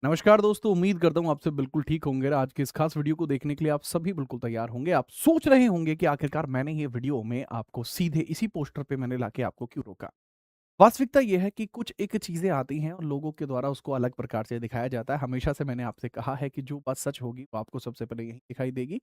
नमस्कार दोस्तों, उम्मीद करता हूँ आप सब बिल्कुल ठीक होंगे। आज के इस खास वीडियो को देखने के लिए आप सभी बिल्कुल तैयार होंगे। आप सोच रहे होंगे कि आखिरकार मैंने ये वीडियो में आपको सीधे इसी पोस्टर पे मैंने लाके आपको क्यों रोका। वास्तविकता ये है कि कुछ एक चीज़ें आती हैं और लोगों के द्वारा उसको अलग प्रकार से दिखाया जाता है। हमेशा से मैंने आपसे कहा है कि जो बात सच होगी वो आपको सबसे पहले यहीं दिखाई देगी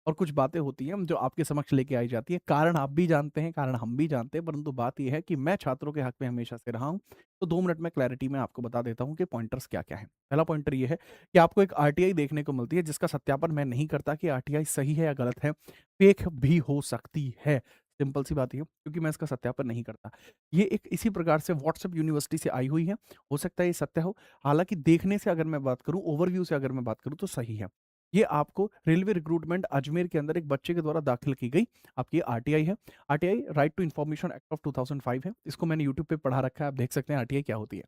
और कुछ बातें होती हैं जो आपके समक्ष लेके आई जाती है। कारण आप भी जानते हैं, कारण हम भी जानते हैं, परंतु बात ये है कि मैं छात्रों के हक में हमेशा से रहा हूँ। तो 2 मिनट में क्लैरिटी में आपको बता देता हूँ कि पॉइंटर्स क्या-क्या हैं। पहला पॉइंटर ये है कि आपको एक आरटीआई देखने को मिलती है जिसका सत्यापन मैं नहीं करता कि आरटीआई सही है या गलत है, फेक भी हो सकती है। सिंपल सी बात ये है, क्योंकि मैं इसका सत्यापन नहीं करता। ये एक इसी प्रकार से व्हाट्सएप यूनिवर्सिटी से आई हुई है। हो सकता है ये सत्य हो, हालाँकि देखने से अगर मैं बात करूँ, ओवरव्यू से अगर मैं बात करूँ तो सही है। ये आपको रेलवे रिक्रूटमेंट अजमेर के अंदर एक बच्चे के द्वारा दाखिल की गई आपकी आरटीआई है। RTI right to information act of 2005 है। इसको मैंने यूट्यूब पे पढ़ा रखा है, आप देख सकते हैं आरटीआई क्या होती है।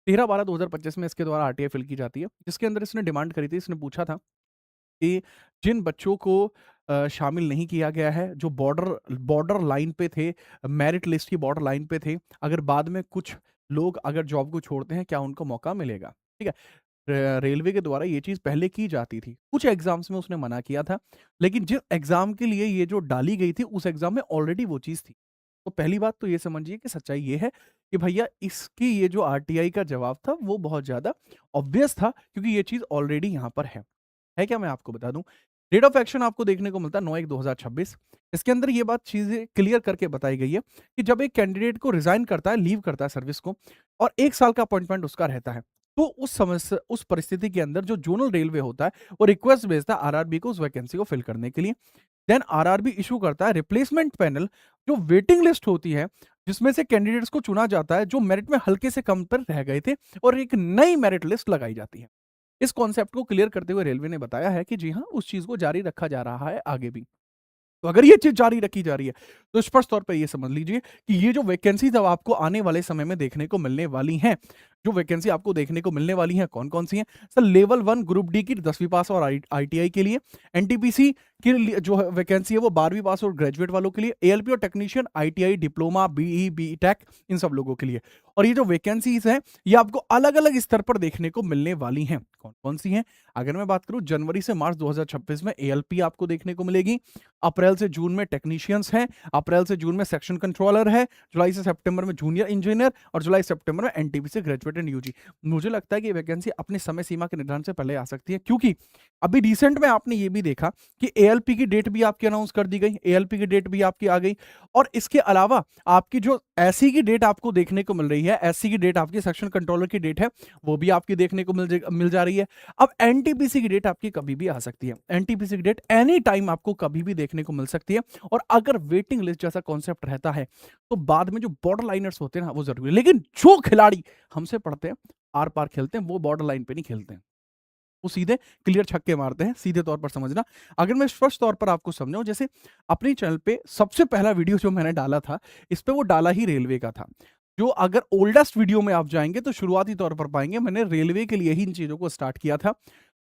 13/12/2025 में इसके द्वारा आरटीआई फिल की जाती है, जिसके अंदर इसने डिमांड करी थी, इसने पूछा था कि जिन बच्चों को शामिल नहीं किया गया है, जो बॉर्डर बॉर्डर लाइन पे थे, मेरिट लिस्ट की बॉर्डर लाइन पे थे, अगर बाद में कुछ लोग अगर जॉब को छोड़ते हैं, क्या उनको मौका मिलेगा? ठीक है? रेलवे के द्वारा ये चीज़ पहले की जाती थी। कुछ एग्ज़ाम्स में उसने मना किया था, लेकिन जिस एग्ज़ाम के लिए ये जो डाली गई थी, उस एग्ज़ाम में ऑलरेडी वो चीज़ थी। तो पहली बात तो ये समझिए कि सच्चाई ये है कि भैया इसकी ये जो आरटीआई का जवाब था, वो बहुत ज़्यादा ऑब्वियस था क्योंकि ये चीज़ ऑलरेडी यहाँ पर है। है क्या मैं आपको बता दूँ? रेट ऑफ एक्शन आपको देखने को मिलता है 9/1/2026। इसके अंदर ये बात चीज़ें क्लियर करके बताई गई है कि जब एक कैंडिडेट को रिज़ाइन करता है, लीव करता है सर्विस को और 1 साल का अपॉइंटमेंट उसका रहता है। तो उस परिस्थिति के अंदर जो ज़ोनल रेलवे होता है, वो रिक्वेस्ट भेजता है आरआरबी को उस वैकेंसी को फिल करने के लिए। देन आरआरबी इश्यू करता है रिप्लेसमेंट पैनल, जो वेटिंग लिस्ट होती है, जिसमें से कैंडिडेट्स को चुना जाता है जो मेरिट में हल्के से कम पर रह गए थे और एक नई मेरिट लिस्ट लगाई जाती है। इस कॉन्सेप्ट को क्लियर करते हुए रेलवे ने बताया है कि जी हाँ, उस चीज़ को जारी रखा जा रहा है आगे भी। तो अगर ये चीज़ जारी रखी जा रही है, तो स्पष्ट तौर पे ये समझ लीजिए कि ये जो वैकेंसीज़ अब आपको आने वाले समय में देखने को मिलने वाली हैं, जो वैकेंसी आपको देखने को मिलने वाली हैं, कौन-कौन सी हैं? सर लेवल 1 ग्रुप डी की 10वीं पास और आईटीआई के लिए, एनटीपीसी के लिए जो है वैकेंसी है वो 12वीं पास और ग्रेजुएट वालों के लिए, एएलपी और technician, ITI, diploma, BE, BTech इन सब लोगों के लिए। और ये जो वैकेंसीज़ हैं, ये आपको अलग-अलग स्तर पर देखने को मिलने वाली हैं। कौन-कौन सी हैं? अगर मैं बात करूँ जनवरी से मार्च 2026 में एएलपी आपको देखने को मिलेगी, अप्रैल से जून में टेक्नीशियंस हैं, अप्रैल से जून में सेक्शन कंट्रोलर है, जुलाई से सितंबर में जूनियर इंजीनियर और जुलाई सितंबर में एनटीपीसी ग्रेजुएट एंड यूजी। मुझे लगता है कि ये वैकेंसी अपनी समय सीमा के निर्धारण से पहले आ सकती है, क्योंकि अभी रिसेंट में आपने ये भी देखा कि एएलपी की डेट भी आपकी अनाउंस कर दी गई, एएलपी की डेट भी आपकी आ गई और इसके अलावा आपकी जो एससी की डेट आपको देखने को मिल रही है, एससी की डेट आपकी सेक्शन कंट्रोलर की डेट है, वो भी आपकी देखने को मिल जा रही है। अब एनटीपीसी की डेट आपकी कभी भी आ सकती है। एनटीपीसी की डेट एनी टाइम आपको कभी भी देखने को मिल सकती है और अगर वेटिंग लिस्ट जैसा कॉन्सेप्ट रहता है, तो बाद में जो बॉर्डर लाइनर्स होते हैं ना, वो ज़रूरी है। लेकिन जो खिलाड़ी हमसे पढ़ते हैं, आर-पार खेलते हैं, वो बॉर्डर लाइन पे नहीं खेलते हैं। वो सीधे क्लियर छक्के मारते हैं, सीधे तौर पर समझना। अगर मैं स्पष्ट तौर पर आपको समझाऊँ, जैसे अपने चैनल पे सबसे पहला वीडियो जो मैंने डाला था, इस पे वो डाला ही रेलवे का था। जो अगर ओल्डेस्ट वीडियो में आप जाएँगे तो शुरुआती तौर पर पाएँगे मैंने रेलवे के लिए ही इन चीज़ों को स्टार्ट किया था।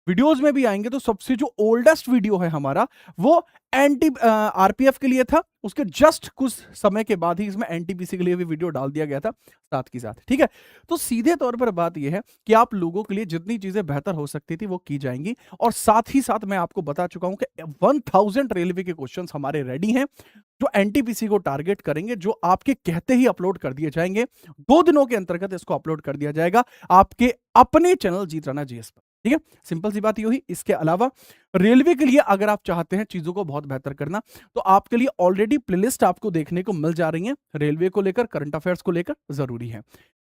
वीडियोज़ में भी आएँगे तो सबसे जो ओल्डेस्ट वीडियो है हमारा, वो आरपीएफ के लिए था। उसके जस्ट कुछ समय के बाद ही इसमें एनटीपीसी के लिए भी वीडियो डाल दिया गया था, साथ के साथ, ठीक है? तो सीधे तौर पर बात ये है कि आप लोगों के लिए जितनी चीज़ें बेहतर हो सकती थी, वो की जाएँगी और साथ ही साथ मैं आपको बता चुका हूँ कि 1000 रेलवे के क्वेश्चन्स हमारे रेडी हैं, जो एनटीपीसी को टारगेट करेंगे, जो आपके कहते ही अपलोड कर दिए जाएँगे। 2 दिनों के अंतर्गत इसको अपलोड कर दिया जाएगा, आपके अपने चैनल जीत राणा जीएस पर। ठीक है? सिंपल सी बात ये हुई। इसके अलावा रेलवे के लिए अगर आप चाहते हैं चीज़ों को बहुत बेहतर करना, तो आपके लिए ऑलरेडी प्लेलिस्ट आपको देखने को मिल जा रही है, रेलवे को लेकर, करंट अफेयर्स को लेकर ज़रूरी है।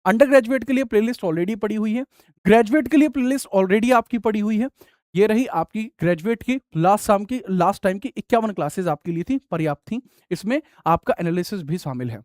अंडर ग्रेजुएट के लिए प्लेलिस्ट ऑलरेडी पड़ी हुई है, ग्रेजुएट के लिए प्लेलिस्ट ऑलरेडी आपकी पड़ी हुई है। ये रही आपकी ग्रेजुएट की लास्ट टाइम की 51 क्लासेस आपके लिए थी, पर्याप्त थी। इसमें आपका एनालिसिस भी शामिल है।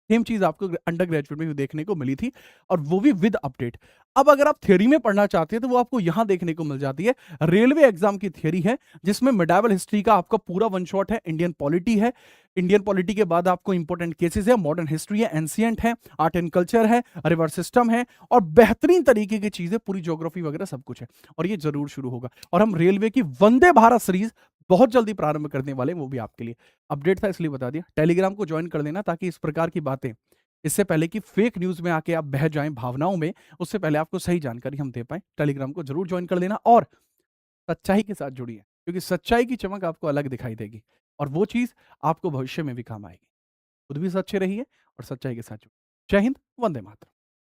सेम चीज़ आपको अंडर ग्रेजुएट में भी देखने को मिली थी और वो भी विद अपडेट। अब अगर आप थ्योरी में पढ़ना चाहते हैं तो वो आपको यहाँ देखने को मिल जाती है। रेलवे एग्जाम की थ्योरी है जिसमें मेडावल हिस्ट्री का आपका पूरा वन शॉट है, इंडियन पॉलिटी है, इंडियन पॉलिटी के बाद आपको इंपॉर्टेंट केसेस है, मॉडर्न हिस्ट्री है, एंशिएंट है, आर्ट एंड कल्चर है, रिवर सिस्टम है और बेहतरीन तरीके की चीज़ें, पूरी ज्योग्राफी वगैरह सब कुछ है और ये ज़रूर शुरू होगा। और हम रेलवे की वंदे भारत सीरीज़ बहुत जल्दी प्रारंभ करने वाले हैं, वो भी आपके लिए। अपडेट था इसलिए बता दिया। टेलीग्राम को जॉइन कर लेना ताकि इस प्रकार की बातें इससे पहले कि फेक न्यूज़ में आके आप बह जाएँ भावनाओं में, उससे पहले आपको सही जानकारी हम दे पाएँ, टेलीग्राम को ज़रूर जॉइन कर लेना और सच्चाई के साथ जुड़िए, क्योंकि सच्चाई की चमक आपको अलग दिखाई देगी और वो चीज़ आपको भविष्य में भी काम आएगी। खुद भी सच्चे रहिए और सच्चाई के साथ जुड़िए। जय हिंद, वंदे मातरम।